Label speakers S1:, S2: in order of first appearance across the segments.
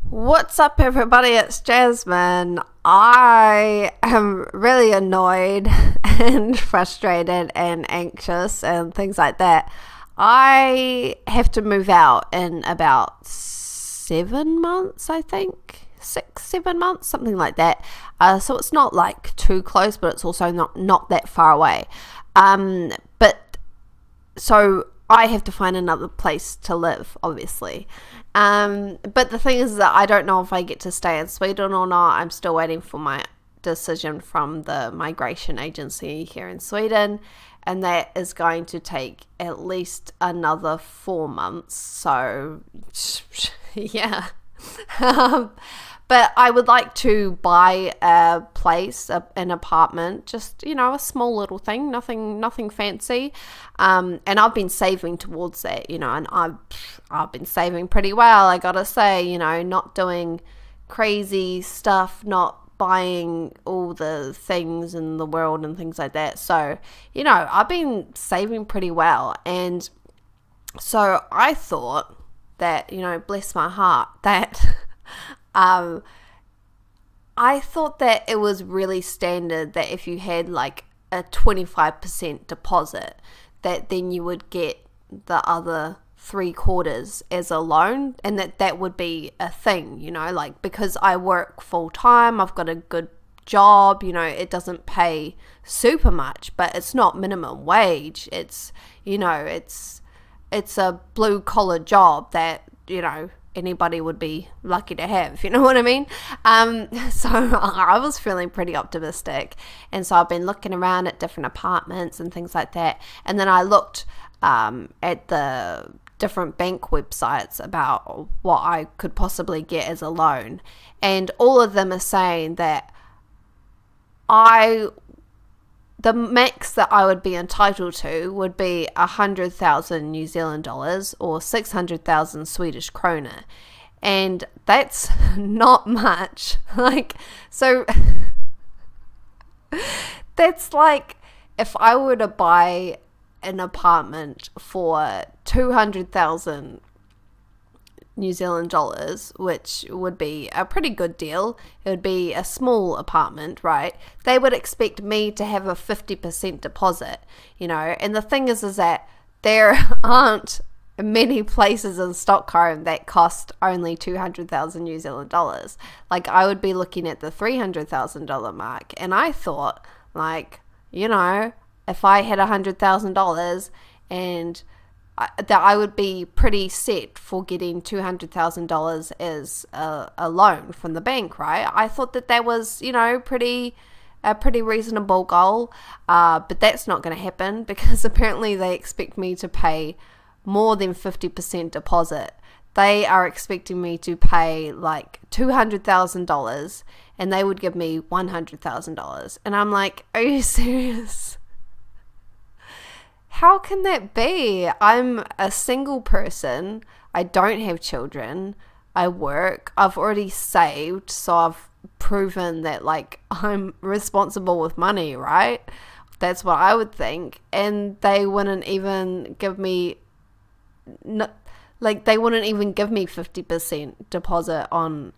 S1: What's up, everybody? It's Jasmine. I am really annoyed and frustrated and anxious and things like that. I have to move out in about 7 months, I think. 6, 7 months, something like that. So it's not like too close, but it's also not that far away. But so I have to find another place to live, obviously. But the thing is that I don't know if I get to stay in Sweden or not. I'm still waiting for my decision from the migration agency here in Sweden, and that is going to take at least another 4 months. So yeah. But I would like to buy a place, an apartment, just, you know, a small little thing, nothing fancy. And I've been saving towards that, you know, and I've been saving pretty well, I gotta say, you know, not doing crazy stuff, not buying all the things in the world and things like that. So, you know, I've been saving pretty well. And so I thought that, you know, bless my heart, that I thought that it was really standard that if you had like a 25% deposit, that then you would get the other 3/4 as a loan, and that would be a thing, you know, like, because I work full time, I've got a good job, you know, it doesn't pay super much, but it's not minimum wage. It's, you know, it's a blue collar job that, you know, anybody would be lucky to have, you know what I mean? So I was feeling pretty optimistic, and so I've been looking around at different apartments and things like that, and then I looked at the different bank websites about what I could possibly get as a loan, and all of them are saying that the max that I would be entitled to would be 100,000 New Zealand dollars or 600,000 Swedish krona. And that's not much. Like, so that's like if I were to buy an apartment for 200,000 New Zealand dollars, which would be a pretty good deal. It would be a small apartment, right? They would expect me to have a 50% deposit, you know. And the thing is that there aren't many places in Stockholm that cost only 200,000 New Zealand dollars. Like, I would be looking at the $300,000 mark, and I thought, like, you know, if I had $100,000 and that I would be pretty set for getting $200,000 as a loan from the bank, right? I thought that was, you know, a pretty reasonable goal, but that's not going to happen, because apparently they expect me to pay more than 50% deposit. They are expecting me to pay like $200,000, and they would give me $100,000, and I'm like, are you serious? How can that be? I'm a single person. I don't have children. I work. I've already saved, so I've proven that, like, I'm responsible with money, right? That's what I would think. And they wouldn't even give me, they wouldn't even give me 50% deposit on,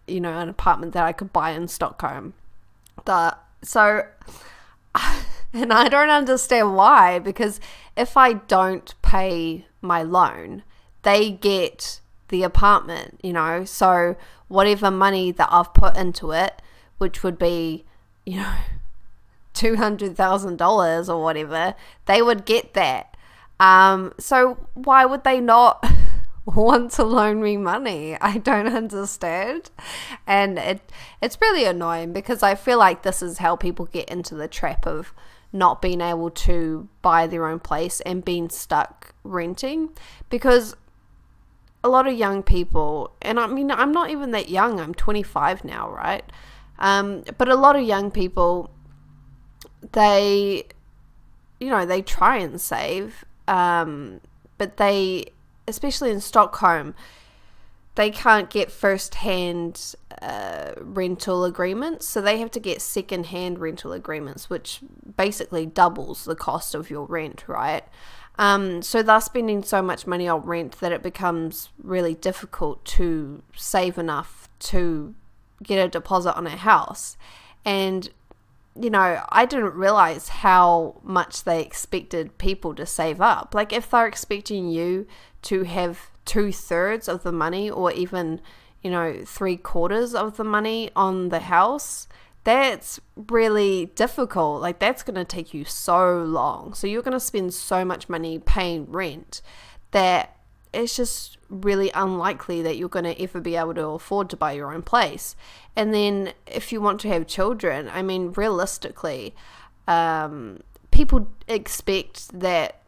S1: you know, an apartment that I could buy in Stockholm. So and I don't understand why, because if I don't pay my loan, they get the apartment, you know, so whatever money that I've put into it, which would be, you know, $200,000 or whatever, they would get that. So why would they not want to loan me money? I don't understand. And it's really annoying, because I feel like this is how people get into the trap of not being able to buy their own place and being stuck renting. Because a lot of young people, and I mean, I'm not even that young, I'm 25 now, right? But a lot of young people, they, you know, they try and save, but they, especially in Stockholm, they can't get first-hand rental agreements, so they have to get second-hand rental agreements, which basically doubles the cost of your rent, right? So they're spending so much money on rent that it becomes really difficult to save enough to get a deposit on a house. And, you know, I didn't realize how much they expected people to save up. Like, if they're expecting you to have 2/3 of the money, or even, you know, 3/4 of the money on the house, that's really difficult. Like, that's going to take you so long. So you're going to spend so much money paying rent that it's just really unlikely that you're going to ever be able to afford to buy your own place. And then if you want to have children, I mean, realistically, people expect that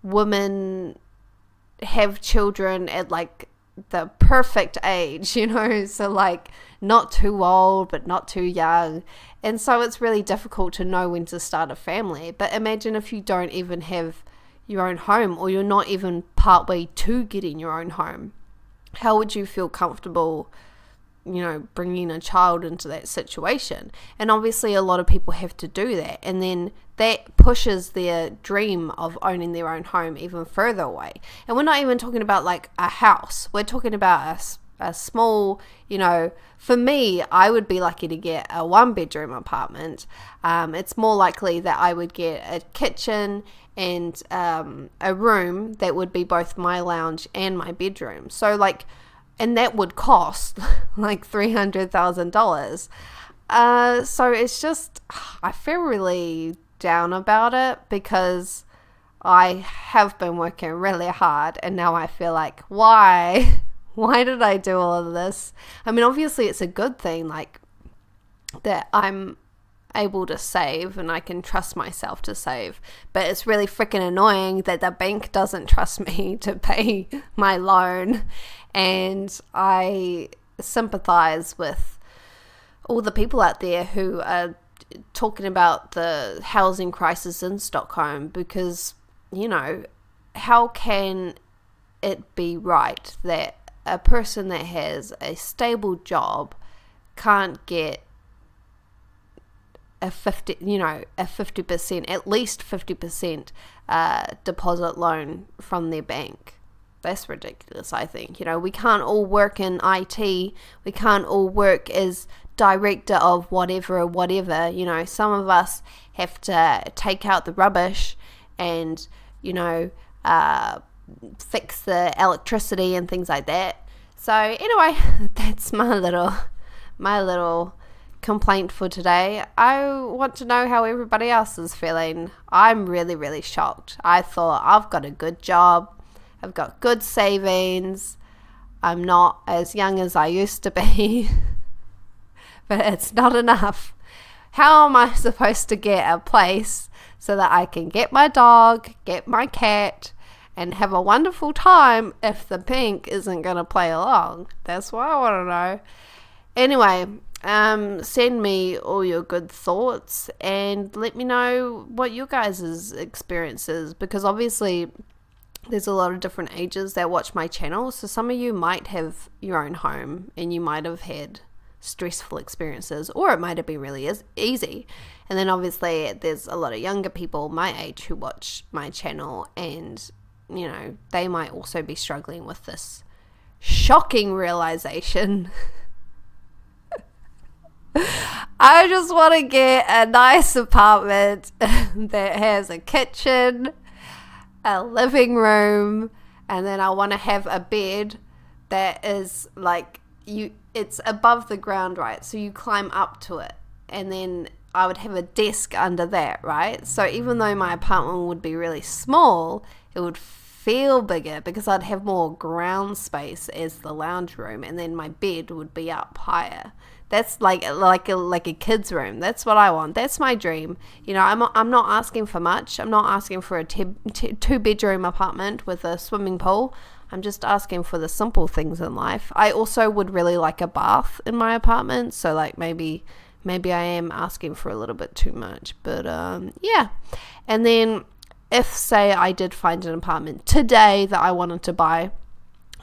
S1: women have children at like the perfect age, you know, so like not too old but not too young, and so it's really difficult to know when to start a family. But imagine if you don't even have your own home, or you're not even partway to getting your own home. How would you feel comfortable, you know, bringing a child into that situation? And obviously a lot of people have to do that, and then that pushes their dream of owning their own home even further away. And we're not even talking about like a house. We're talking about a small, you know, for me, I would be lucky to get a 1-bedroom apartment. It's more likely that I would get a kitchen and a room that would be both my lounge and my bedroom. So like, and that would cost like $300,000. So it's just, I feel really down about it, because I have been working really hard, and now I feel like, why did I do all of this? I mean, obviously it's a good thing, like, that I'm able to save and I can trust myself to save, but it's really freaking annoying that the bank doesn't trust me to pay my loan. And I sympathize with all the people out there who are talking about the housing crisis in Stockholm, because, you know, how can it be right that a person that has a stable job can't get a 50%, at least 50% deposit loan from their bank? That's ridiculous, I think. You know, we can't all work in IT. We can't all work as director of whatever. You know, some of us have to take out the rubbish and, you know, fix the electricity and things like that. So anyway, that's my little complaint for today. I want to know how everybody else is feeling. I'm really, really shocked. I thought, I've got a good job, I've got good savings, I'm not as young as I used to be, but it's not enough. How am I supposed to get a place so that I can get my dog, get my cat, and have a wonderful time if the bank isn't going to play along? That's what I want to know. Anyway, send me all your good thoughts and let me know what your guys' experience is, because obviously there's a lot of different ages that watch my channel. So some of you might have your own home and you might have had stressful experiences, or it might have been really easy. And then obviously there's a lot of younger people my age who watch my channel, and, you know, they might also be struggling with this shocking realization. I just want to get a nice apartment that has a kitchen, a living room, and then I want to have a bed that is like, it's above the ground, right? So you climb up to it, and then I would have a desk under that, right? So even though my apartment would be really small, it would feel bigger because I'd have more ground space as the lounge room, and then my bed would be up higher. That's like a kid's room. That's what I want. That's my dream. You know, I'm not asking for much. I'm not asking for a 2-bedroom apartment with a swimming pool. I'm just asking for the simple things in life. I also would really like a bath in my apartment. So like maybe I am asking for a little bit too much. But yeah. And then if, say, I did find an apartment today that I wanted to buy,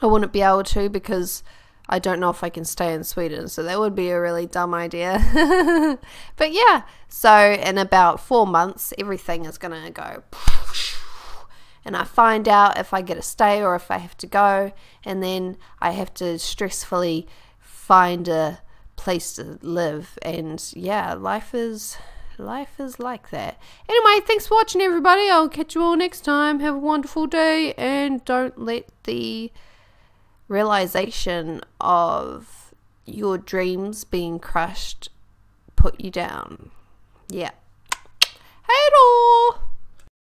S1: I wouldn't be able to because I don't know if I can stay in Sweden, so that would be a really dumb idea. But yeah, so in about 4 months, everything is going to go, and I find out if I get to stay or if I have to go, and then I have to stressfully find a place to live. And yeah, life is like that. Anyway, thanks for watching, everybody. I'll catch you all next time. Have a wonderful day, and don't let the realization of your dreams being crushed put you down. Yeah. Hello.